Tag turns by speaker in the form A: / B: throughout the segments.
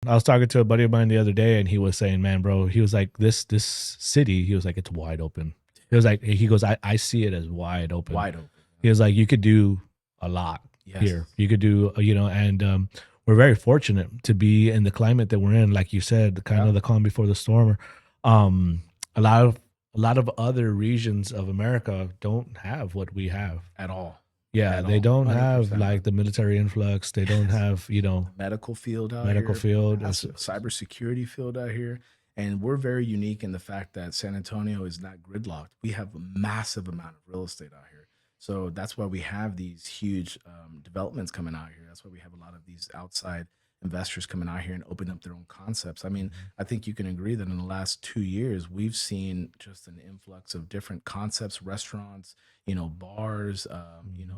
A: I was talking to a buddy of mine the other day, and he was saying, "Man, bro," he was like, "This city," he was like, "It's wide open." He goes, "I see it as wide open."
B: Wide open.
A: He was like, "You could do a lot here. You could do, and we're very fortunate to be in the climate that we're in. Like you said, the kind of the calm before the storm. A lot of other regions of America don't have what we have
B: at all.
A: Yeah, they don't have like the military influx. They don't have,
B: medical field out
A: medical
B: here,
A: field,
B: cybersecurity field out here. And we're very unique in the fact that San Antonio is not gridlocked. We have a massive amount of real estate out here. So that's why we have these huge developments coming out here. That's why we have a lot of these outside investors coming out here and opening up their own concepts. I mean, I think you can agree that in the last 2 years, we've seen just an influx of different concepts, restaurants, bars,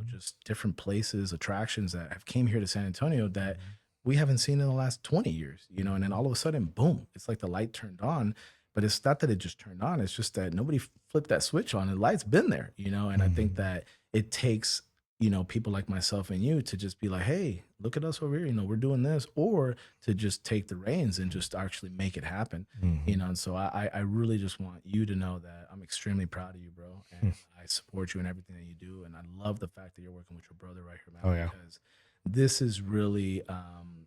B: just different places, attractions that have came here to San Antonio that we haven't seen in the last 20 years, and then all of a sudden, boom, it's like the light turned on. But it's not that it just turned on. It's just that nobody flipped that switch on. And the light's been there, and I think that it takes, people like myself and you to just be like, hey, look at us over here. We're doing this, or to just take the reins and just actually make it happen, And so I really just want you to know that I'm extremely proud of you, bro. And I support you in everything that you do. And I love the fact that you're working with your brother right here, man.
A: Oh, yeah.
B: Because this is really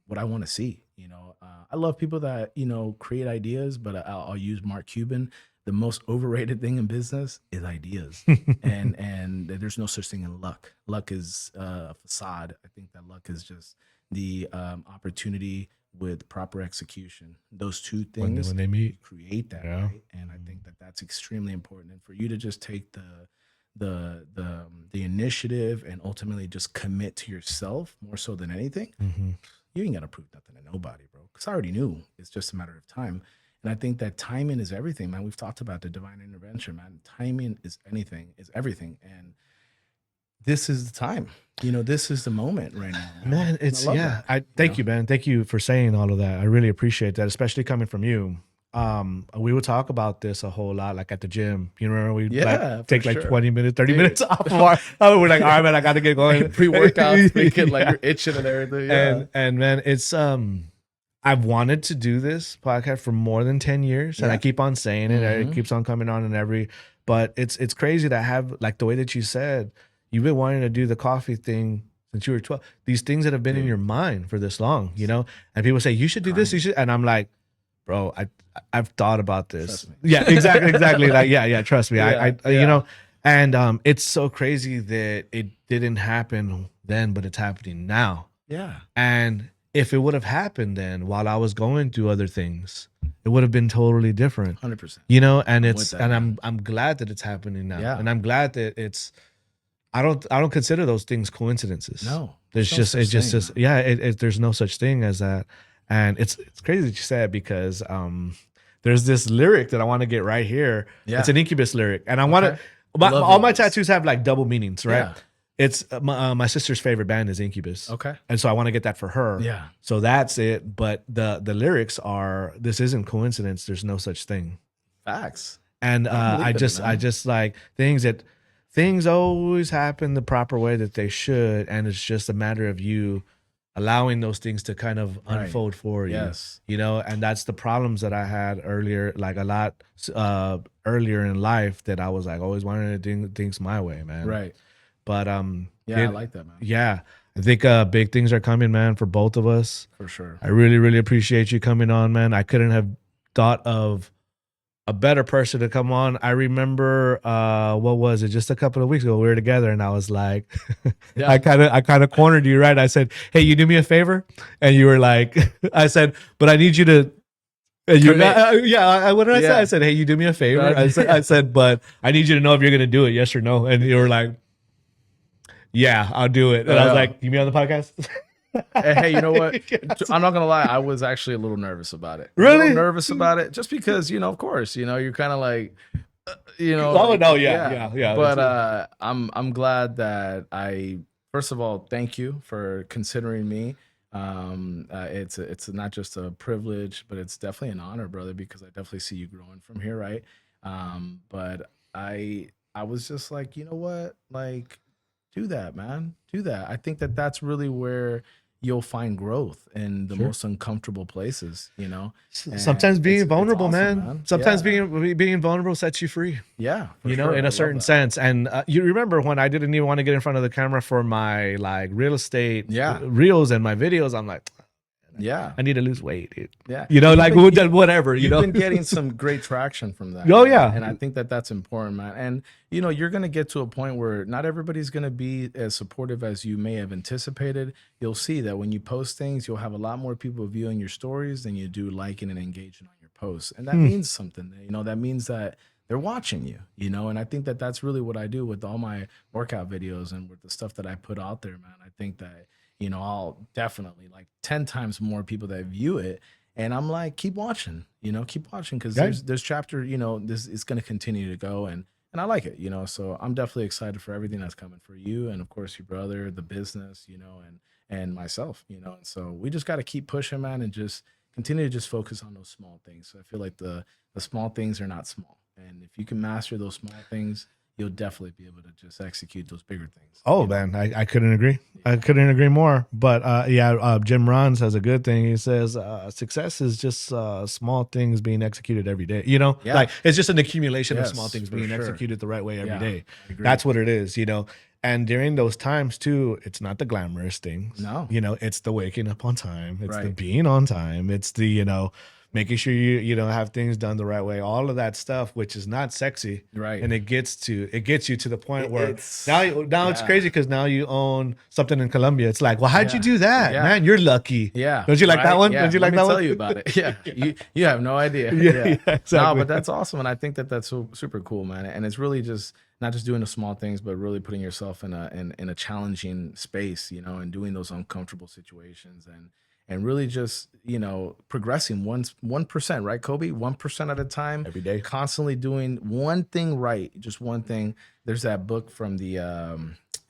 B: what I want to see. I love people that, create ideas, but I'll use Mark Cuban. The most overrated thing in business is ideas. and there's no such thing in luck. Luck is a facade. I think that luck is just the opportunity with proper execution. Those two things,
A: when they meet,
B: create that, right? And I think that that's extremely important. And for you to just take the initiative and ultimately just commit to yourself more so than anything, you ain't got to prove nothing to nobody, bro. Because I already knew. It's just a matter of time. And I think that timing is everything, man. We've talked about the divine intervention, man. Timing is everything. And this is the time. This is the moment right now.
A: Man, it's thank you, man. Thank you for saying all of that. I really appreciate that, especially coming from you. We would talk about this a whole lot, like at the gym. You remember we take like 20 minutes, 30 minutes off of we're like, all right, man, I got to get going.
B: Pre-workout, freaking like you're itching and everything. Yeah.
A: And man, it's I've wanted to do this podcast for more than 10 years, and I keep on saying it. It keeps on coming on but it's crazy to have, like the way that you said, you've been wanting to do the coffee thing since you were 12. These things that have been in your mind for this long, and people say you should do this, you should, and I'm like, bro, I've thought about this. Yeah, exactly. Like, yeah, trust me. And it's so crazy that it didn't happen then, but it's happening now.
B: Yeah.
A: And if it would have happened then while I was going through other things, it would have been totally different.
B: 100%.
A: And I'm glad that it's happening now. Yeah. And I'm glad that I don't consider those things coincidences.
B: No.
A: There's there's no such thing as that. And it's crazy that you said, because there's this lyric that I want to get right here. Yeah. It's an Incubus lyric. And I want to, all my tattoos have like double meanings, right? Yeah. It's my sister's favorite band is Incubus.
B: Okay.
A: And so I want to get that for her.
B: Yeah.
A: So that's it. But the lyrics are, this isn't coincidence. There's no such thing.
B: Facts.
A: And I just like things always happen the proper way that they should. And it's just a matter of you allowing those things to kind of unfold for you.
B: Yes.
A: And that's the problems that I had earlier, like a lot earlier in life, that I was like always wanting to do things my way, man.
B: Right.
A: But
B: I like that, man.
A: Yeah. I think big things are coming, man, for both of us.
B: For sure.
A: I really, really appreciate you coming on, man. I couldn't have thought of a better person to come on. I remember what was it? Just a couple of weeks ago, we were together, and I was like, I kind of cornered you, right? I said, "Hey, you do me a favor," and you were like, I said, "But I need you to." What did I say? I said, "Hey, you do me a favor." I said, "But I need you to know if you're gonna do it, yes or no." And you were like, "Yeah, I'll do it." And I was like, "You mean on the podcast?"
B: Hey, you know what? I'm not gonna lie. I was actually a little nervous about it.
A: Really
B: nervous about it, just because of course, you're kind of like,
A: Oh no, yeah.
B: But I'm glad that first of all, thank you for considering me. It's not just a privilege, but it's definitely an honor, brother, because I definitely see you growing from here, right? But I was just like, you know what, like, do that, man, do that. I think that that's really where you'll find growth in the most uncomfortable places,
A: Sometimes
B: and
A: being vulnerable,
B: awesome,
A: man. Sometimes being vulnerable sets you free. In a certain sense. And you remember when I didn't even want to get in front of the camera for my like real estate reels and my videos, I'm like, I need to lose weight, dude. Whatever.
B: You've been getting some great traction from that.
A: Oh, yeah.
B: And I think that that's important, man. And you're going to get to a point where not everybody's going to be as supportive as you may have anticipated. You'll see that when you post things, you'll have a lot more people viewing your stories than you do liking and engaging on your posts. And that means something. That means that they're watching you, and I think that that's really what I do with all my workout videos and with the stuff that I put out there, man. I think that I'll definitely like 10 times more people that view it. And I'm like, keep watching, because there's chapter, this is going to continue to go. And I like it, so I'm definitely excited for everything that's coming for you. And of course, your brother, the business, and myself, and so we just got to keep pushing, man, and just continue to just focus on those small things. So I feel like the small things are not small. And if you can master those small things, you'll definitely be able to just execute those bigger things.
A: Oh, man, I couldn't agree. I couldn't agree more. But Jim Rohn says a good thing. He says success is just small things being executed every day. Like it's just an accumulation of small things being executed the right way every day. That's what it is, And during those times too, it's not the glamorous things.
B: No.
A: It's the waking up on time. It's the being on time. It's the, making sure you have things done the right way, all of that stuff, which is not sexy,
B: right?
A: And it gets you to the point where now it's crazy because now you own something in Colombia. It's like, well, how'd you do that, man? You're lucky.
B: Don't
A: you like that one? Don't you like that one?
B: Let me tell you about it. You have no idea.
A: Exactly.
B: No, but that's awesome, and I think that that's so super cool, man. And it's really just not just doing the small things, but really putting yourself in a challenging space, and doing those uncomfortable situations and really just, progressing 1%, right, Kobe? 1% at a time.
A: Every day.
B: Constantly doing one thing right, just one thing. There's that book from the,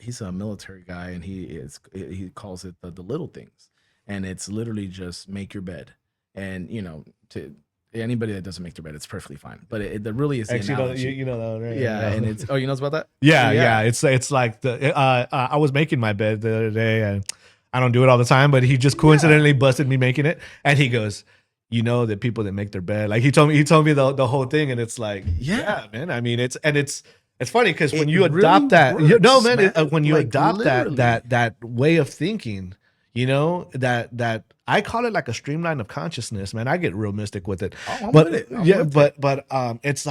B: he's a military guy, and he calls it the little things. And it's literally just make your bed. And, to anybody that doesn't make their bed, it's perfectly fine. But it really is the analogy.
A: You know that one, right?
B: Yeah, and it's, you know about that?
A: Yeah. It's like I was making my bed the other day, and I don't do it all the time, but he just coincidentally busted me making it. And he goes, that people that make their bed, like he told me the whole thing. And it's like, man, I mean, it's funny because when you adopt that, when you adopt that way of thinking, that I call it like a streamline of consciousness, man. I get real mystic with it.
B: I'm with it.
A: But it's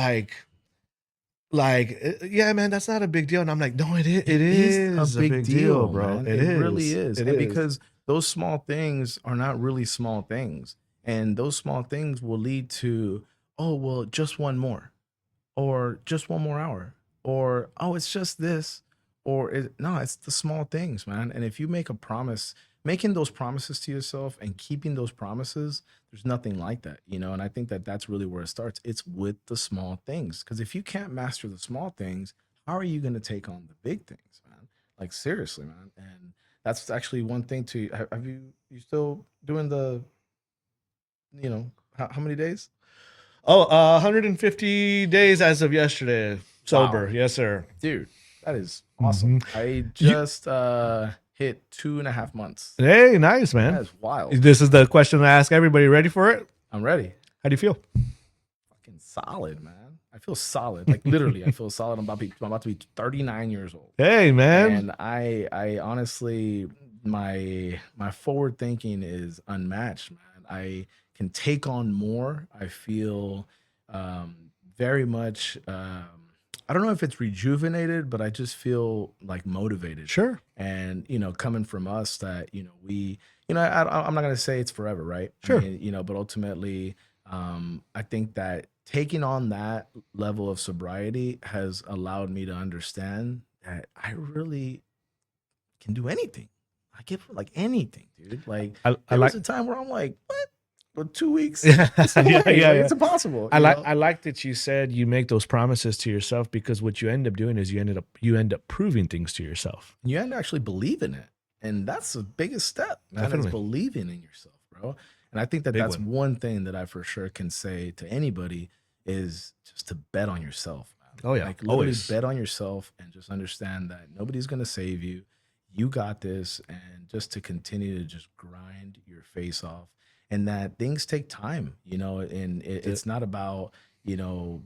A: man, that's not a big deal. And I'm like, no, it is a big deal, bro.
B: Man. It really is. Because those small things are not really small things. And those small things will lead to, just one more, or just one more hour, or, it's just this, or it's the small things, man. And if you make a promise, making those promises to yourself and keeping those promises, there's nothing like that, and I think that that's really where it starts. It's with the small things, because if you can't master the small things, how are you going to take on the big things, man? Like, seriously, man. And that's actually one thing to, have you still doing the, how many days?
A: 150 days as of yesterday, sober. Wow. Yes, sir.
B: Dude, that is awesome. I just hit 2.5 months.
A: Hey, nice, man.
B: That is wild.
A: This is the question I ask everybody. Ready for it?
B: I'm ready.
A: How do you feel?
B: Fucking solid, man. I feel solid. Like, literally, I feel solid. I'm about to be 39 years old.
A: Hey, man.
B: And I honestly, my forward thinking is unmatched, man. I can take on more. I feel very much I don't know if it's rejuvenated, but I just feel like motivated.
A: Sure.
B: And, coming from us that, we, I'm not going to say it's forever, right?
A: Sure.
B: I mean, but ultimately, I think that taking on that level of sobriety has allowed me to understand that I really can do anything. I get like anything, dude. Like, there was a time where I'm like, what? For 2 weeks. It's impossible.
A: I like that you said you make those promises to yourself, because what you end up doing is you end up proving things to yourself.
B: You end up actually believing it. And that's the biggest step, man. Definitely. It's believing in yourself, bro. And I think that that's one thing that I for sure can say to anybody is just to bet on yourself, man.
A: Oh, yeah.
B: Like, literally bet on yourself and just understand that nobody's going to save you. You got this. And just to continue to just grind your face off, and that things take time, and it's not about, you know,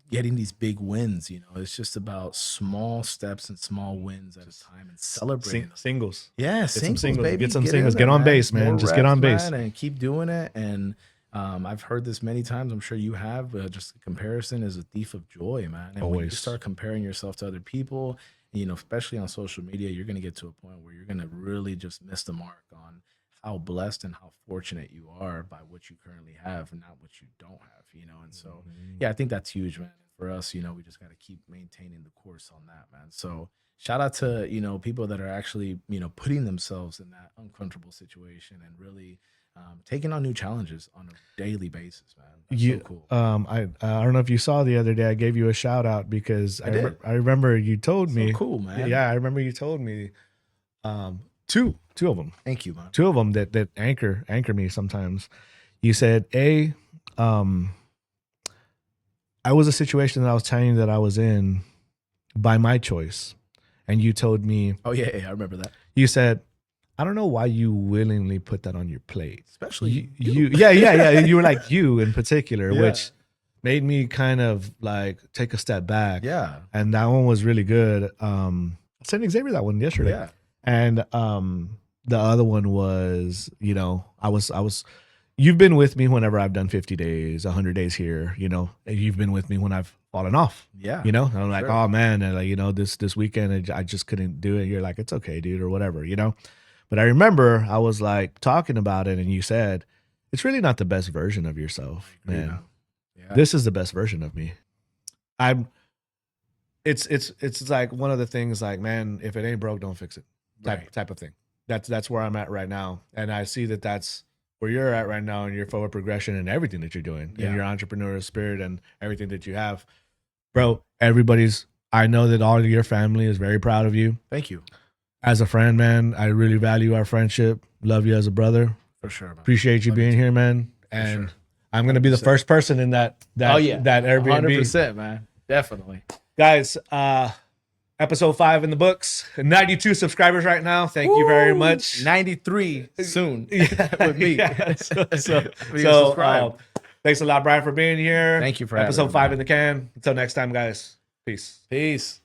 B: getting these big wins. It's just about small steps and small wins at a time, and celebrating them.
A: Singles.
B: Yeah,
A: Get some
B: singles,
A: singles.
B: baby.
A: Get some
B: Get
A: singles.
B: in
A: Get
B: there,
A: on
B: man.
A: base, man.
B: More
A: Just get on base.
B: man, and keep doing it. And I've heard this many times. I'm sure you have. But just comparison is a thief of joy, man. And when you
A: Always.
B: start comparing yourself to other people, especially on social media, you're going to get to a point where you're going to really just miss the mark on how blessed and how fortunate you are by what you currently have and not what you don't have. And so, yeah, I think that's huge, man. For us, we just got to keep maintaining the course on that, man. So shout out to, people that are actually, putting themselves in that uncomfortable situation and really taking on new challenges on a daily basis, man. That's so cool.
A: I don't know if you saw the other day, I gave you a shout out because I remember you told me.
B: So cool, man.
A: Yeah, I remember you told me two of them.
B: Thank you, man.
A: Two of them that anchor me sometimes. You said, I was a situation that I was telling you that I was in by my choice. And you told me.
B: Oh, yeah, I remember that.
A: You said, I don't know why you willingly put that on your plate.
B: Especially
A: you. Yeah. You were like you in particular, which made me kind of like take a step back.
B: Yeah.
A: And that one was really good. I sent Xavier that one yesterday.
B: Yeah.
A: And the other one was, I was you've been with me whenever I've done 50 days, 100 days here, and you've been with me when I've fallen off.
B: Yeah.
A: And I'm like, oh man, and like, this weekend I just couldn't do it. You're like, it's okay, dude, or whatever, But I remember I was like talking about it and you said, it's really not the best version of yourself, man.
B: Yeah.
A: This is the best version of me. It's like one of the things like, man, if it ain't broke, don't fix it type of thing. That's where I'm at right now. And I see that that's where you're at right now in your forward progression and everything that you're doing and your entrepreneurial spirit and everything that you have. Bro, I know that all of your family is very proud of you.
B: Thank you.
A: As a friend, man, I really value our friendship. Love you as a brother.
B: For sure, man.
A: Appreciate you being here, man. And I'm going to be the first person in that Airbnb.
B: 100%, man. Definitely.
A: Guys, episode 5 in the books. 92 subscribers right now. Thank you very much.
B: 93 soon with me.
A: So thanks a lot, Brian, for being here.
B: Thank you for having me,
A: episode 5 in the can. Until next time, guys. Peace.